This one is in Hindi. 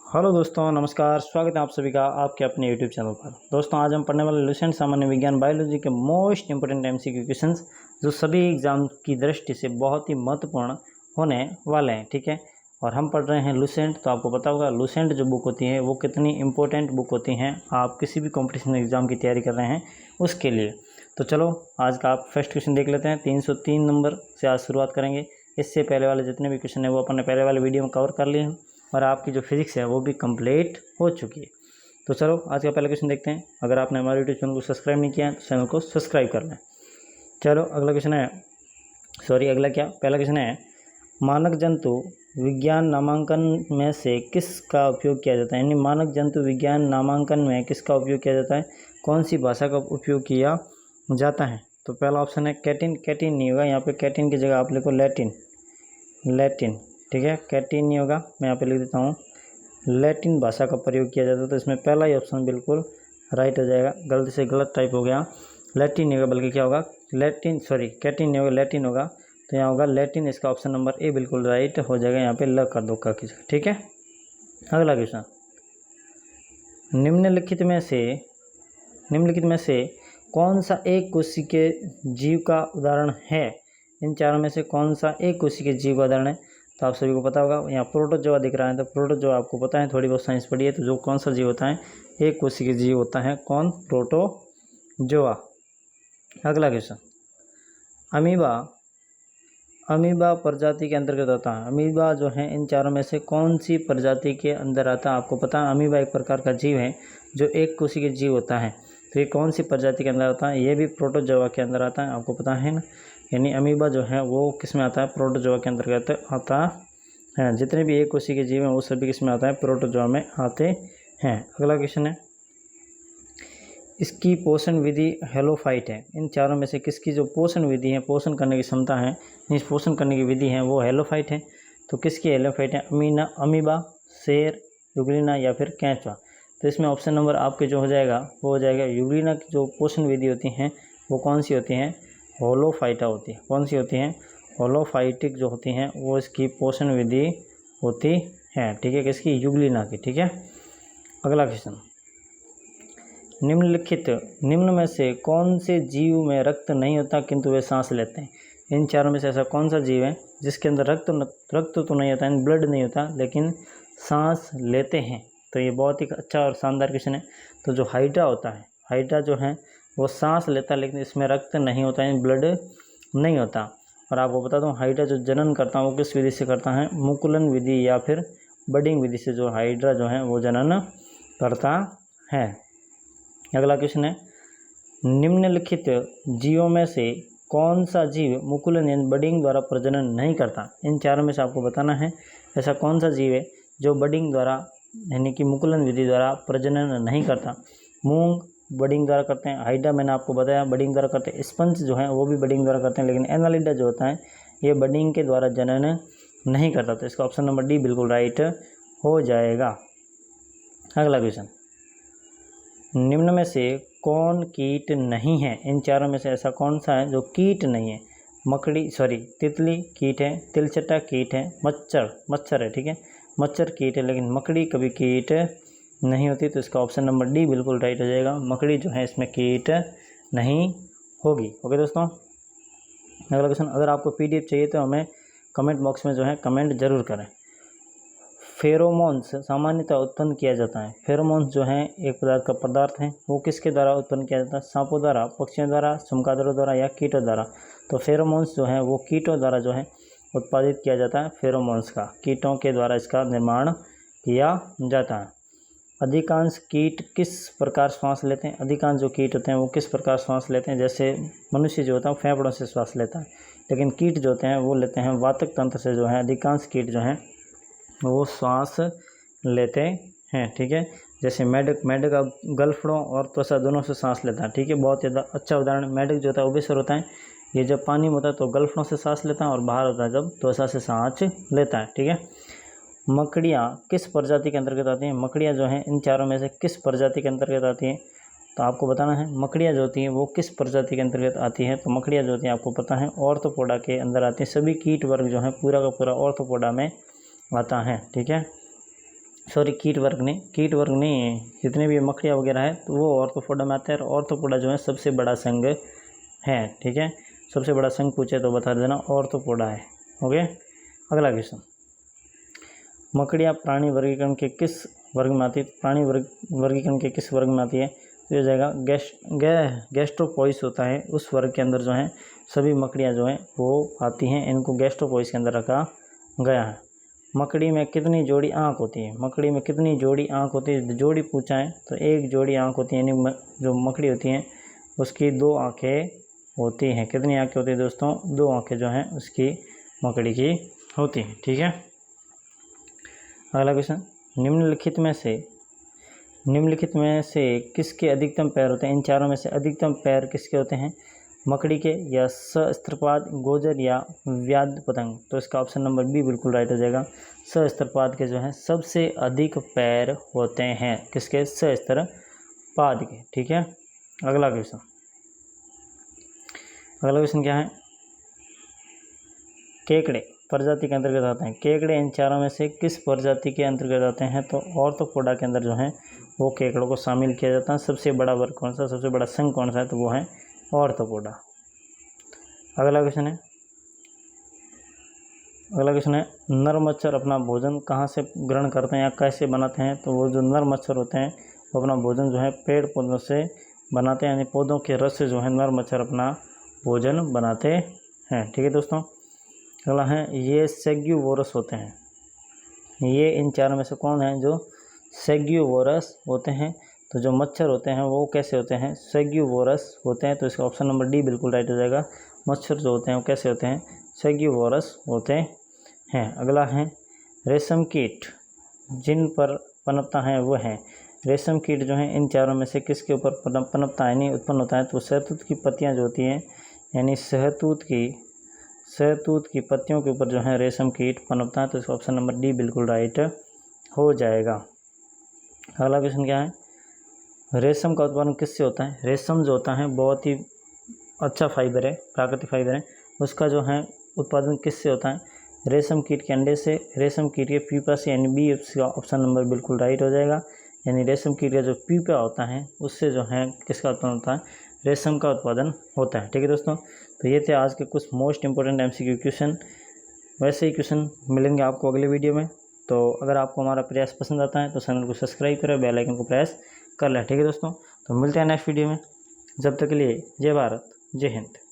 हेलो दोस्तों, नमस्कार। स्वागत है आप सभी का आपके अपने यूट्यूब चैनल पर। दोस्तों, आज हम पढ़ने वाले लुसेंट सामान्य विज्ञान बायोलॉजी के मोस्ट इंपोर्टेंट एमसीक्यू क्वेश्चंस जो सभी एग्जाम की दृष्टि से बहुत ही महत्वपूर्ण होने वाले हैं। ठीक है, और हम पढ़ रहे हैं लुसेंट। तो आपको पता होगा लुसेंट जो बुक होती है वो कितनी इंपॉर्टेंट बुक होती हैं आप किसी भी कॉम्पिटिशन एग्जाम की तैयारी कर रहे हैं उसके लिए। तो चलो आज का आप फर्स्ट क्वेश्चन देख लेते हैं। 303 नंबर से आज शुरुआत करेंगे। इससे पहले वाले जितने भी क्वेश्चन है वो अपने पहले वाले वीडियो में कवर कर लिए हैं और आपकी जो फिजिक्स है वो भी कंप्लीट हो चुकी है। तो चलो आज का पहला क्वेश्चन देखते हैं। अगर आपने हमारे यूट्यूब चैनल को सब्सक्राइब नहीं किया है तो चैनल को सब्सक्राइब कर लें। चलो अगला क्वेश्चन है, पहला क्वेश्चन है, मानक जंतु विज्ञान नामांकन में से किसका उपयोग किया जाता है? यानी मानक जंतु विज्ञान नामांकन में किसका उपयोग किया जाता है? कौन सी भाषा का उपयोग किया जाता है? तो पहला ऑप्शन है कैटिन। कैटिन नहीं होगा, यहाँ पे कैटिन की जगह आप लिखो लैटिन। ठीक है, कैटिन नहीं होगा, मैं यहाँ पे लिख देता हूँ लैटिन भाषा का प्रयोग किया जाता है। तो इसमें पहला ही ऑप्शन बिल्कुल राइट हो जाएगा। गलती से गलत टाइप हो गया, लैटिन नहीं होगा बल्कि क्या होगा, कैटिन नहीं होगा, लैटिन होगा। तो यहाँ होगा लैटिन, इसका ऑप्शन नंबर ए बिल्कुल राइट हो जाएगा। यहाँ पे ल कर दो का किसी। ठीक है, अगला क्वेश्चन, निम्नलिखित में से कौन सा एक कोशिकीय जीव का उदाहरण है? इन चारों में से कौन सा एक कोशिकीय जीव का उदाहरण है? तो आप सभी को पता होगा, यहाँ प्रोटोजोआ दिख रहा है। तो प्रोटोजोआ आपको पता है, थोड़ी बहुत साइंस पढ़ी है। तो जो कौन सा जीव होता है, एक कोशिकीय जीव होता है, कौन? प्रोटोजोआ। अगला क्वेश्चन, अमीबा प्रजाति के अंतर्गत आता है। अमीबा जो है इन चारों में से कौन सी प्रजाति के अंदर आता है? आपको पता है अमीबा एक प्रकार का जीव है जो एक कोशिकीय जीव होता है। तो ये कौन सी प्रजाति के अंदर आता है? ये भी प्रोटोजोआ के अंदर आता है, आपको पता है ना। यानी अमीबा जो है वो किस में आता है? प्रोटोजोआ के अंतर्गत आता है। जितने भी एक कोशिकीय जीव हैं वो सभी किस में आता है? प्रोटोजोआ में आते हैं। अगला क्वेश्चन है, इसकी पोषण विधि हेलोफाइट है। इन चारों में से किसकी जो पोषण विधि है, पोषण करने की क्षमता है, इस पोषण करने की विधि है वो हेलोफाइट है। तो किसकी हेलोफाइट है? अमीबा, शेर, यूग्लिना या फिर कैंचुआ। तो इसमें ऑप्शन नंबर आपके जो हो जाएगा वो हो जाएगा यूग्लिना की जो पोषण विधि होती हैं वो कौन सी होती हैं? होलोफाइटा होती है। कौन सी होती हैं? होलोफाइटिक जो होती हैं वो इसकी पोषण विधि होती है। ठीक है, किसकी? यूग्लिना की। ठीक है, अगला क्वेश्चन, निम्न में से कौन से जीव में रक्त नहीं होता किंतु वे सांस लेते हैं? इन चारों में से ऐसा कौन सा जीव है जिसके अंदर रक्त तो नहीं होता, ब्लड नहीं होता, लेकिन सांस लेते हैं? तो ये बहुत ही अच्छा और शानदार क्वेश्चन है। तो जो हाइड्रा होता है, हाइड्रा जो है वो सांस लेता है लेकिन इसमें रक्त नहीं होता है, ब्लड नहीं होता। और आपको बता दूं हाइड्रा जो जनन करता है वो किस विधि से करता है? मुकुलन विधि या फिर बडिंग विधि से जो हाइड्रा जो है वो जनन करता है। अगला क्वेश्चन है, निम्नलिखित जीवों में से कौन सा जीव मुकुलन यानी बडिंग द्वारा प्रजनन नहीं करता? इन चारों में से आपको बताना है ऐसा कौन सा जीव है जो बडिंग द्वारा यानी कि मुकुलन विधि द्वारा प्रजनन नहीं करता। मूंग बडिंग द्वारा करते हैं, हाइड्रा मैंने आपको बताया बडिंग द्वारा करते हैं, स्पंज जो है वो भी बडिंग द्वारा करते हैं, लेकिन एनालिडा जो होता है ये बडिंग के द्वारा जनन नहीं करता। तो इसका ऑप्शन नंबर डी बिल्कुल राइट हो जाएगा। अगला क्वेश्चन, निम्न में से कौन कीट नहीं है? इन चारों में से ऐसा कौन सा है जो कीट नहीं है? तितली कीट है, तिलचट्टा कीट है, मच्छर है। ठीक है, मच्छर कीट है लेकिन मकड़ी कभी कीट नहीं होती। तो इसका ऑप्शन नंबर डी बिल्कुल राइट हो जाएगा। मकड़ी जो है इसमें कीट नहीं होगी। ओके दोस्तों, अगला क्वेश्चन, अगर आपको पीडीएफ चाहिए तो हमें कमेंट बॉक्स में जो है कमेंट जरूर करें। फेरोमोन्स सामान्यतः उत्पन्न किया जाता है। फेरोमोन्स जो है एक पदार्थ है वो किसके द्वारा उत्पन्न किया जाता है? सांपों द्वारा, पक्षियों द्वारा, चमगादड़ों द्वारा या कीटों द्वारा? तो फेरोमोन्स जो है वो कीटों द्वारा जो है उत्पादित किया जाता है। फेरोमोन्स का कीटों के द्वारा इसका निर्माण किया जाता है। अधिकांश कीट किस प्रकार श्वास लेते हैं? अधिकांश जो कीट होते हैं वो किस प्रकार श्वास लेते हैं? जैसे मनुष्य जो होता है वो फेफड़ों से श्वास लेता है, लेकिन कीट जो होते हैं वो लेते हैं वातक तंत्र से। जो है अधिकांश कीट जो हैं वो श्वास लेते हैं। ठीक है, जैसे मेढक अब गलफड़ों और त्वचा दोनों से सांस लेता है। ठीक है, बहुत ज़्यादा अच्छा उदाहरण। मेढक जो होता है ओबेसर होता है, ये जब पानी में होता है तो गलफड़ों से सांस लेता है और बाहर होता है जब त्वचा से सांस लेता है। ठीक है, मकड़ियाँ किस प्रजाति के अंतर्गत आती हैं? मकड़ियाँ जो हैं इन चारों में से किस प्रजाति के अंतर्गत आती हैं? तो आपको बताना है मकड़ियाँ जो होती हैं वो किस प्रजाति के अंतर्गत आती हैं। तो मकड़ियाँ जो होती हैं आपको पता है ऑर्थोपोडा के अंदर आती हैं। सभी कीट वर्ग जो हैं पूरा का पूरा ऑर्थोपोडा में आता है। ठीक है, सॉरी कीट वर्ग नहीं है, जितने भी मकड़ियाँ वगैरह है तो वो ऑर्थोपोडा में आते हैं। और ऑर्थोपोडा जो है सबसे बड़ा संघ है, ठीक है। सबसे बड़ा संघ पूछे तो बता देना ऑर्थोपोडा है। ओके, अगला क्वेश्चन, मकड़ियाँ प्राणी वर्गीकरण के किस वर्ग में आती है? प्राणी वर्गीकरण के किस वर्ग में आती है? तो ये जाएगा गैस्ट्रोपोइस होता है, उस वर्ग के अंदर जो है सभी मकड़ियाँ जो हैं वो आती हैं, इनको गैस्ट्रोपोइस के अंदर रखा गया है। मकड़ी में कितनी जोड़ी आँख होती है? मकड़ी में कितनी जोड़ी आँख होती है? जोड़ी पूछा है तो एक जोड़ी आँख होती है, यानी जो मकड़ी होती हैं उसकी 2 आँखें होती हैं। कितनी आँखें होती है दोस्तों? 2 आँखें जो हैं उसकी मकड़ी की होती हैं, ठीक है। अगला क्वेश्चन, निम्नलिखित में से किसके अधिकतम पैर होते हैं? इन चारों में से अधिकतम पैर किसके होते हैं? मकड़ी के, या सहस्त्रपाद, गोजर या व्याध पतंग? तो इसका ऑप्शन नंबर बी बिल्कुल राइट हो जाएगा। सहस्त्रपाद के जो है सबसे अधिक पैर होते हैं, किसके? सहस्त्रपाद के, ठीक है। अगला क्वेश्चन क्या है? केकड़े प्रजाति के अंतर्गत आते हैं। केकड़े इन चारों में से किस प्रजाति के अंतर्गत आते हैं? तो ऑर्थोपोडा के अंदर जो है वो केकड़ों को शामिल किया जाता है। सबसे बड़ा वर्ग कौन सा, सबसे बड़ा संघ कौन सा है? तो वो है ऑर्थोपोडा। अगला क्वेश्चन है, नर मच्छर अपना भोजन कहाँ से ग्रहण करते हैं या कैसे बनाते हैं? तो वो जो नर मच्छर होते हैं वो अपना भोजन जो है पेड़ पौधों से बनाते हैं, यानी पौधों के रस से जो है नर मच्छर अपना भोजन बनाते हैं, ठीक है दोस्तों। अगला है, ये सेग्यूवोरस होते हैं। ये इन चारों में से कौन है जो सेग्यूवोरस होते हैं? तो जो मच्छर होते हैं वो कैसे होते हैं? सेग्यूवोरस होते हैं। तो इसका ऑप्शन नंबर डी बिल्कुल राइट हो जाएगा। मच्छर जो होते हैं वो कैसे होते हैं? सेग्यूवोरस होते हैं। अगला है, रेशम कीट जिन पर पनपता है वो है। रेशम कीट जो है इन चारों में से किसके ऊपर पनपता है, यानी उत्पन्न होता है? तो शहतूत की पत्तियाँ जो होती हैं, यानी शहतूत की पत्तियों के ऊपर जो है रेशम कीट पनपता है। तो इसका ऑप्शन नंबर डी बिल्कुल राइट हो जाएगा। अगला क्वेश्चन क्या है? रेशम का उत्पादन किससे होता है? रेशम जो होता है बहुत ही अच्छा फाइबर है, प्राकृतिक फाइबर है, उसका जो है उत्पादन किससे होता है? रेशम कीट के अंडे से, रेशम कीट के प्यूपा से, यानी बी का ऑप्शन नंबर बिल्कुल राइट हो जाएगा। यानी रेशम कीट का जो प्यूपा होता है उससे जो है किसका उत्पादन होता है? रेशम का उत्पादन होता है, ठीक है दोस्तों। तो ये थे आज के कुछ मोस्ट इंपॉर्टेंट MCQ क्वेश्चन। वैसे ही क्वेश्चन मिलेंगे आपको अगले वीडियो में। तो अगर आपको हमारा प्रयास पसंद आता है तो चैनल को सब्सक्राइब करें, बेल आइकन को प्रेस कर लें, ठीक है दोस्तों। तो मिलते हैं नेक्स्ट वीडियो में, जब तक के लिए जय भारत, जय हिंद।